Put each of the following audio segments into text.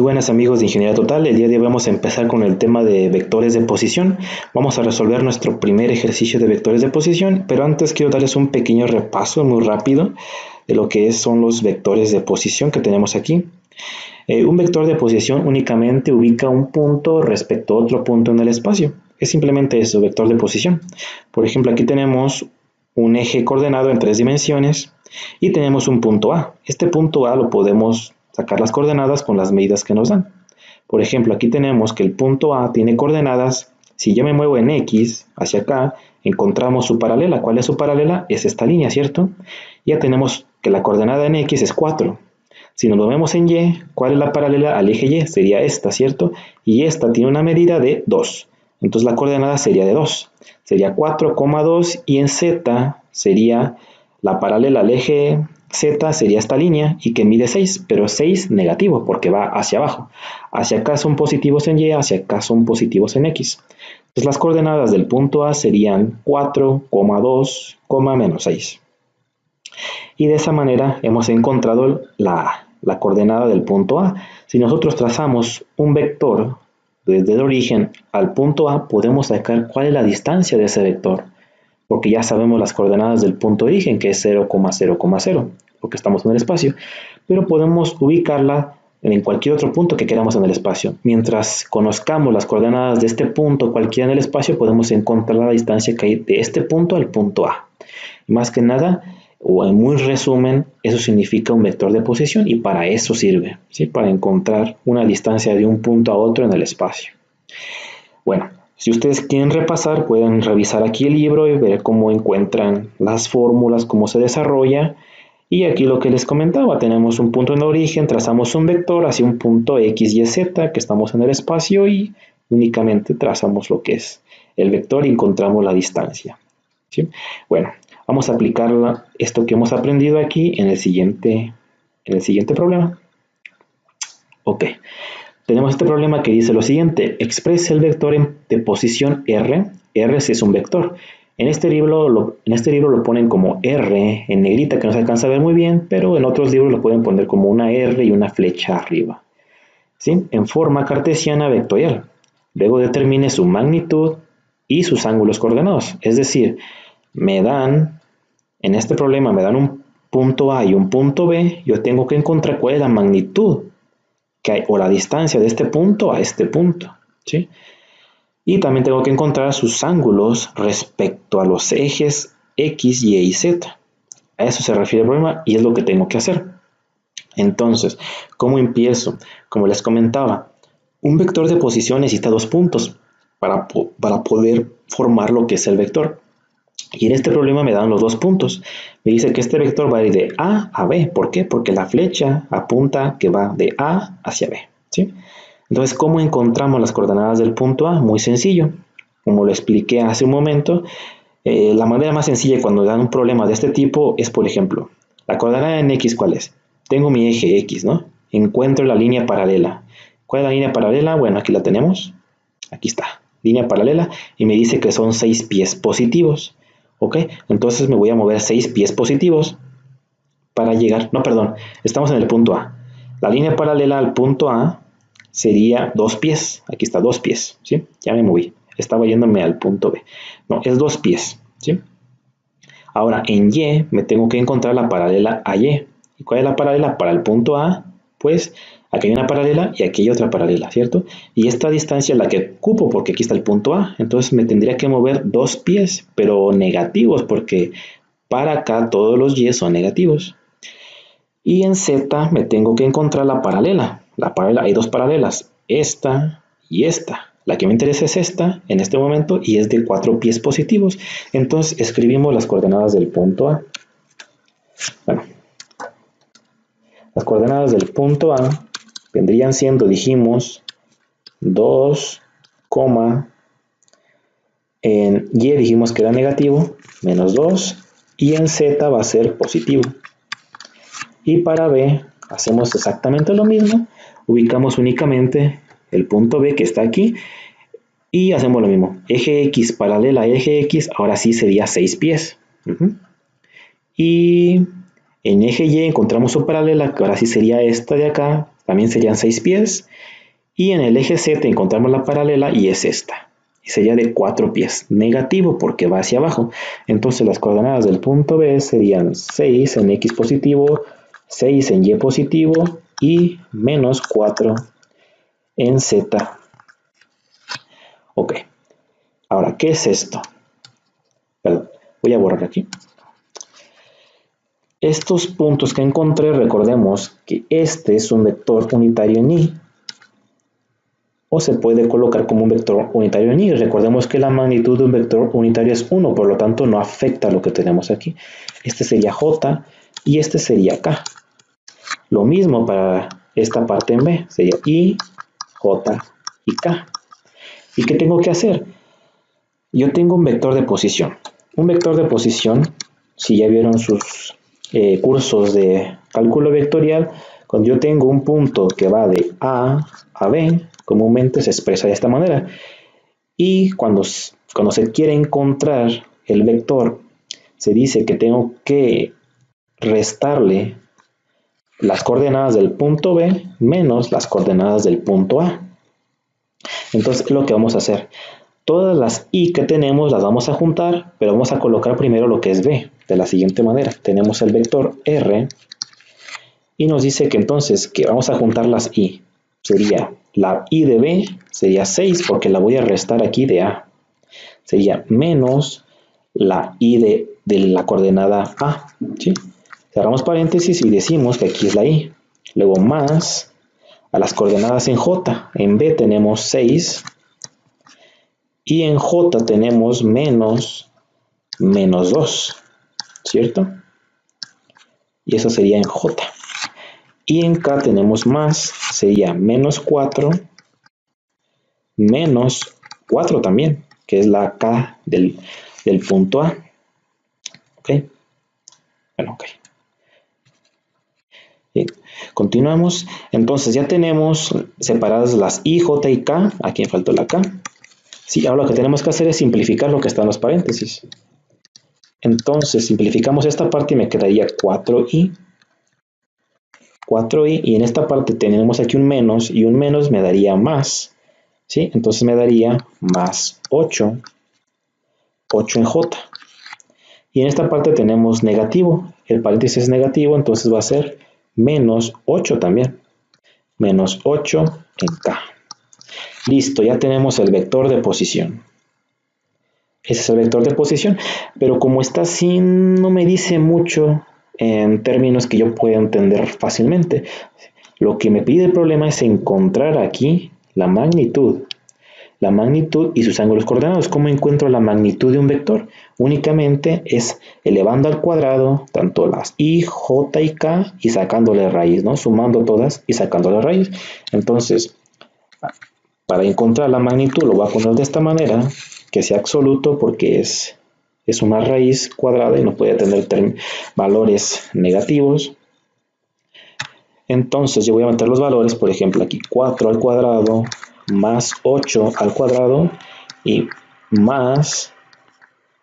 buenas amigos de Ingeniería Total, el día de hoy vamos a empezar con el tema de vectores de posición. Vamos a resolver nuestro primer ejercicio de vectores de posición, pero antes quiero darles un pequeño repaso muy rápido de lo que son los vectores de posición que tenemos aquí. Un vector de posición únicamente ubica un punto respecto a otro punto en el espacio. Es simplemente eso, vector de posición. Por ejemplo, aquí tenemos un eje coordenado en 3 dimensiones y tenemos un punto A. Este punto A lo podemos sacar las coordenadas con las medidas que nos dan. Por ejemplo, aquí tenemos que el punto A tiene coordenadas. Si yo me muevo en X hacia acá, encontramos su paralela. ¿Cuál es su paralela? Es esta línea, ¿cierto? Ya tenemos que la coordenada en X es 4. Si nos movemos en Y, ¿cuál es la paralela al eje Y? Sería esta, ¿cierto? Y esta tiene una medida de 2. Entonces la coordenada sería de 2. Sería 4,2 y en Z sería la paralela al eje Z, sería esta línea y que mide 6, pero 6 negativo porque va hacia abajo. Hacia acá son positivos en Y, hacia acá son positivos en X. Entonces las coordenadas del punto A serían 4,2, menos 6. Y de esa manera hemos encontrado la coordenada del punto A. Si nosotros trazamos un vector desde el origen al punto A, podemos sacar cuál es la distancia de ese vector, porque ya sabemos las coordenadas del punto de origen, que es 0,0,0, porque estamos en el espacio, pero podemos ubicarla en cualquier otro punto que queramos en el espacio. Mientras conozcamos las coordenadas de este punto cualquiera en el espacio, podemos encontrar la distancia que hay de este punto al punto A. Y más que nada, o en muy resumen, eso significa un vector de posición y para eso sirve, ¿sí? Para encontrar una distancia de un punto a otro en el espacio. Bueno, si ustedes quieren repasar, pueden revisar aquí el libro y ver cómo encuentran las fórmulas, cómo se desarrolla. Y aquí lo que les comentaba, tenemos un punto en el origen, trazamos un vector hacia un punto X, Y, Z, que estamos en el espacio y únicamente trazamos lo que es el vector y encontramos la distancia, ¿sí? Bueno, vamos a aplicar esto que hemos aprendido aquí en el siguiente problema. Ok. Tenemos este problema que dice lo siguiente: expresa el vector de posición R. R es un vector. En este libro lo ponen como R en negrita, que no se alcanza a ver muy bien, pero en otros libros lo pueden poner como una R y una flecha arriba, ¿sí? En forma cartesiana vectorial. Luego determine su magnitud y sus ángulos coordenados. Es decir, en este problema me dan un punto A y un punto B. Yo tengo que encontrar cuál es la magnitud o la distancia de este punto a este punto, ¿sí? Y también tengo que encontrar sus ángulos respecto a los ejes X, Y y Z. A eso se refiere el problema y es lo que tengo que hacer. Entonces, ¿cómo empiezo? Como les comentaba, un vector de posición necesita 2 puntos para poder formar lo que es el vector. Y en este problema me dan los 2 puntos. Me dice que este vector va a ir de A a B. ¿Por qué? Porque la flecha apunta que va de A hacia B, ¿sí? Entonces, ¿cómo encontramos las coordenadas del punto A? Muy sencillo. Como lo expliqué hace un momento, la manera más sencilla cuando dan un problema de este tipo es, por ejemplo, la coordenada en X, ¿cuál es? Tengo mi eje X, ¿no? Encuentro la línea paralela. ¿Cuál es la línea paralela? Bueno, aquí la tenemos. Aquí está, línea paralela, y me dice que son 6 pies positivos. ¿Ok? Entonces me voy a mover 6 pies positivos para llegar, no, perdón, estamos en el punto A. La línea paralela al punto A sería 2 pies. Aquí está 2 pies, ¿sí? Ya me moví. Estaba yéndome al punto B. No, es 2 pies, ¿sí? Ahora, en Y me tengo que encontrar la paralela a Y. ¿Y cuál es la paralela para el punto A? Pues aquí hay una paralela y aquí hay otra paralela, ¿cierto? Y esta distancia es la que ocupo porque aquí está el punto A. Entonces me tendría que mover 2 pies, pero negativos porque para acá todos los Y son negativos. Y en Z me tengo que encontrar la paralela. Hay 2 paralelas, esta y esta. La que me interesa es esta en este momento y es de 4 pies positivos. Entonces escribimos las coordenadas del punto A. Bueno, las coordenadas del punto A vendrían siendo, dijimos, 2, en Y dijimos que era negativo, menos 2, y en Z va a ser positivo. Y para B hacemos exactamente lo mismo, ubicamos únicamente el punto B que está aquí y hacemos lo mismo. Eje X paralela a eje X, ahora sí sería 6 pies. Y en eje Y encontramos su paralela, que ahora sí sería esta de acá, también serían 6 pies. Y en el eje Z encontramos la paralela y es esta. Y sería de 4 pies. Negativo porque va hacia abajo. Entonces las coordenadas del punto B serían 6 en X positivo, 6 en Y positivo y menos 4 en Z. Ok. Ahora, ¿qué es esto? Perdón, voy a borrar aquí. Estos puntos que encontré, recordemos que este es un vector unitario en Y. O se puede colocar como un vector unitario en Y. Recordemos que la magnitud de un vector unitario es 1, por lo tanto no afecta a lo que tenemos aquí. Este sería J y este sería K. Lo mismo para esta parte en B, sería I, J y K. ¿Y qué tengo que hacer? Yo tengo un vector de posición. Un vector de posición, si ya vieron sus cursos de cálculo vectorial, cuando yo tengo un punto que va de A a B, comúnmente se expresa de esta manera. Y cuando se quiere encontrar el vector, se dice que tengo que restarle las coordenadas del punto B menos las coordenadas del punto A. Entonces, lo que vamos a hacer, todas las I que tenemos las vamos a juntar, pero vamos a colocar primero lo que es B, de la siguiente manera. Tenemos el vector R y nos dice que entonces que vamos a juntar las I. Sería la I de B, sería 6 porque la voy a restar aquí de A. Sería menos la I de la coordenada A. ¿Sí? Cerramos paréntesis y decimos que aquí es la I. Luego más a las coordenadas en J. En B tenemos 6 y en J tenemos menos 2, ¿cierto? Y eso sería en J. Y en K tenemos más, sería menos 4, menos 4 también, que es la K del punto A. ¿Ok? Bueno, ok. Bien. Continuamos. Entonces ya tenemos separadas las I, J y K. Aquí me faltó la K. Sí, ahora lo que tenemos que hacer es simplificar lo que está en los paréntesis. Entonces simplificamos esta parte y me quedaría 4i. 4i y en esta parte tenemos aquí un menos y un menos me daría más. ¿Sí? Entonces me daría más 8. 8 en J. Y en esta parte tenemos negativo. El paréntesis es negativo, entonces va a ser menos 8 también. Menos 8 en K. Listo, ya tenemos el vector de posición. Ese es el vector de posición, pero como está así, no me dice mucho en términos que yo pueda entender fácilmente. Lo que me pide el problema es encontrar aquí la magnitud y sus ángulos coordenados. ¿Cómo encuentro la magnitud de un vector? Únicamente es elevando al cuadrado tanto las I, J y K y sacándole raíz, ¿no? Sumando todas y sacándole raíz. Entonces, para encontrar la magnitud lo voy a poner de esta manera, que sea absoluto porque es una raíz cuadrada y no puede tener valores negativos. Entonces yo voy a meter los valores, por ejemplo aquí 4 al cuadrado más 8 al cuadrado y más,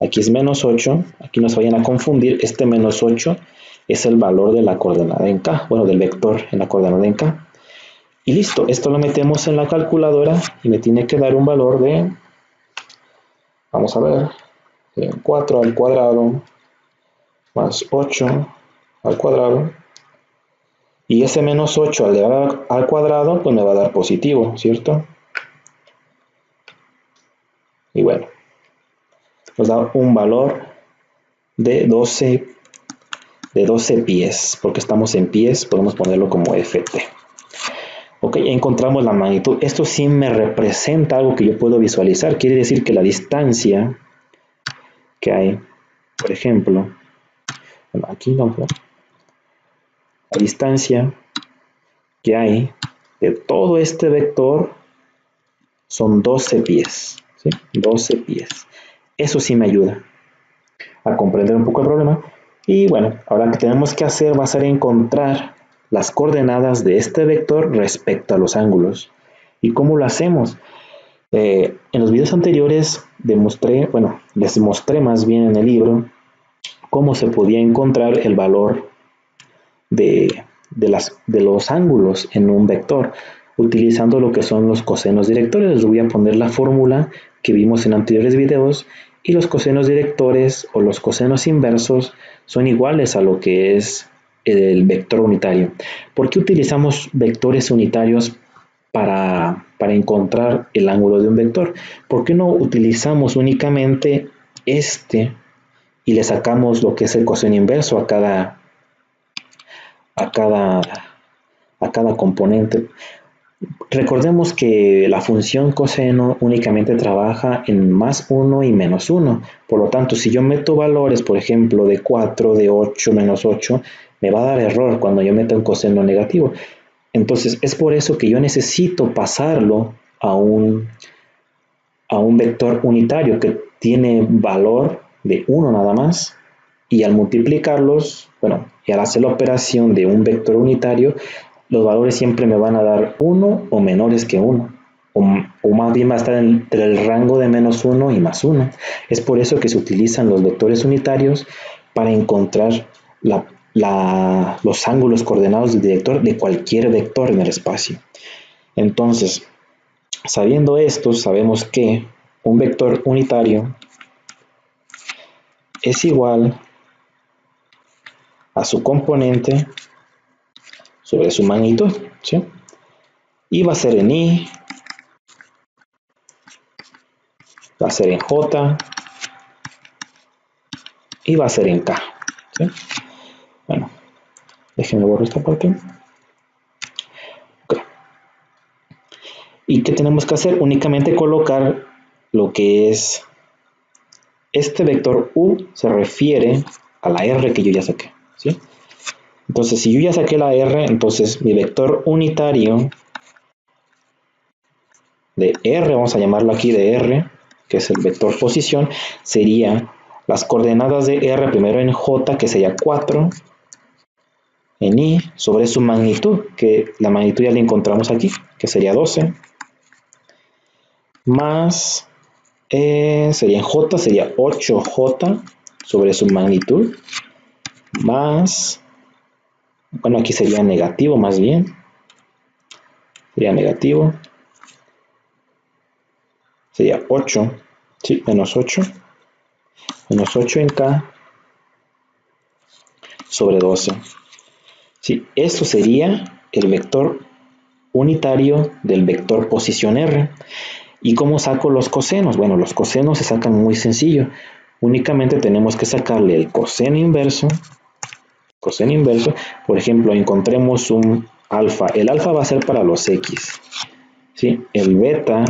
aquí es menos 8, aquí no se vayan a confundir, este menos 8 es el valor de la coordenada en K, bueno, del vector en la coordenada en K. Y listo, esto lo metemos en la calculadora y me tiene que dar un valor de, vamos a ver, 4 al cuadrado más 8 al cuadrado. Y ese menos 8 al elevar al cuadrado, pues me va a dar positivo, ¿cierto? Y bueno, nos da un valor de 12 pies, porque estamos en pies, podemos ponerlo como ft. Ok, encontramos la magnitud. Esto sí me representa algo que yo puedo visualizar. Quiere decir que la distancia que hay, por ejemplo, bueno, aquí vamos a ver. La distancia que hay de todo este vector son 12 pies, ¿sí? 12 pies. Eso sí me ayuda a comprender un poco el problema. Y bueno, ahora lo que tenemos que hacer va a ser encontrar las coordenadas de este vector respecto a los ángulos. ¿Y cómo lo hacemos? En los videos anteriores les mostré más bien en el libro cómo se podía encontrar el valor de de los ángulos en un vector, utilizando lo que son los cosenos directores. Les voy a poner la fórmula que vimos en anteriores videos, y los cosenos directores o los cosenos inversos son iguales a lo que es el vector unitario. ¿Por qué utilizamos vectores unitarios para encontrar el ángulo de un vector? ¿Por qué no utilizamos únicamente este y le sacamos lo que es el coseno inverso a cada componente? Recordemos que la función coseno únicamente trabaja en más 1 y menos 1. Por lo tanto, si yo meto valores, por ejemplo, de 4, de 8, menos 8, me va a dar error cuando yo meto un coseno negativo. Entonces, es por eso que yo necesito pasarlo a un vector unitario que tiene valor de 1 nada más, y al multiplicarlos, bueno, y al hacer la operación de un vector unitario, los valores siempre me van a dar 1 o menores que 1, o más bien va a estar entre el rango de menos 1 y más 1. Es por eso que se utilizan los vectores unitarios para encontrar los ángulos coordenados del director de cualquier vector en el espacio. Entonces, sabiendo esto, sabemos que un vector unitario es igual a su componente sobre su magnitud, ¿sí? Y va a ser en I, va a ser en J y va a ser en K, ¿sí? Bueno, déjenme borrar esta parte. Okay. ¿Y qué tenemos que hacer? Únicamente colocar lo que es este vector U, se refiere a la R que yo ya saqué, ¿sí? Entonces, si yo ya saqué la R, entonces mi vector unitario de R, vamos a llamarlo aquí de R, que es el vector posición, sería las coordenadas de R primero en J, que sería 4, en I, sobre su magnitud, que la magnitud ya la encontramos aquí, que sería 12, más, sería en J, sería 8J sobre su magnitud, más, bueno, aquí sería negativo más bien, sería negativo, sería 8, sí, menos 8 en K sobre 12. Sí, esto sería el vector unitario del vector posición R. ¿Y cómo saco los cosenos? Bueno, los cosenos se sacan muy sencillo. Únicamente tenemos que sacarle el coseno inverso. Por ejemplo, encontremos un alfa. El alfa va a ser para los X, ¿sí? El beta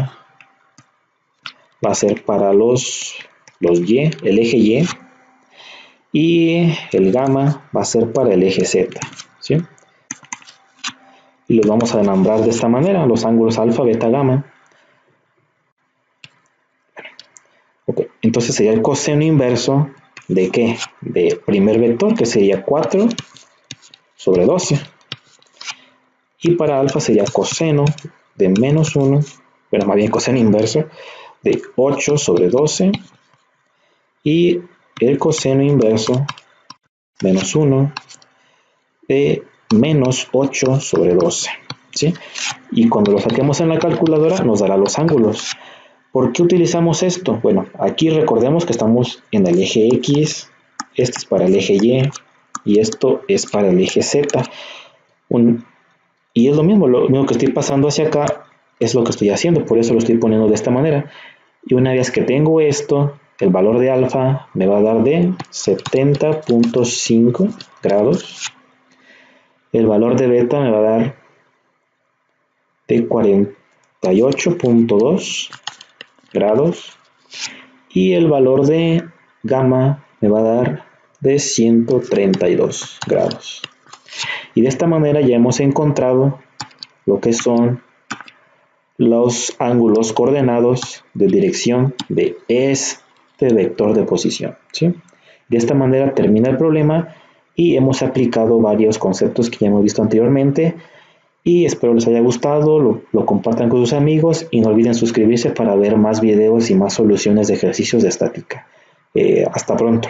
va a ser para los Y, el eje Y. Y el gamma va a ser para el eje Z, ¿sí? Y los vamos a nombrar de esta manera, los ángulos alfa, beta, gamma. Okay. Entonces sería el coseno inverso ¿de qué? De primer vector, que sería 4 sobre 12. Y para alfa sería coseno de menos 1, bueno, más bien coseno inverso, de 8 sobre 12. Y el coseno inverso, menos 1, de menos 8 sobre 12. ¿Sí? Y cuando lo saquemos en la calculadora nos dará los ángulos. ¿Por qué utilizamos esto? Bueno, aquí recordemos que estamos en el eje X, este es para el eje y esto es para el eje Z. Y es lo mismo que estoy pasando hacia acá es lo que estoy haciendo, por eso lo estoy poniendo de esta manera. Y una vez que tengo esto, el valor de alfa me va a dar de 70.5 grados. El valor de beta me va a dar de 48.2 grados. Y el valor de gamma me va a dar de 132 grados. Y de esta manera ya hemos encontrado lo que son los ángulos coordenados de dirección de este vector de posición, ¿sí? De esta manera termina el problema y hemos aplicado varios conceptos que ya hemos visto anteriormente y espero les haya gustado, lo compartan con sus amigos y no olviden suscribirse para ver más videos y más soluciones de ejercicios de estática. Hasta pronto.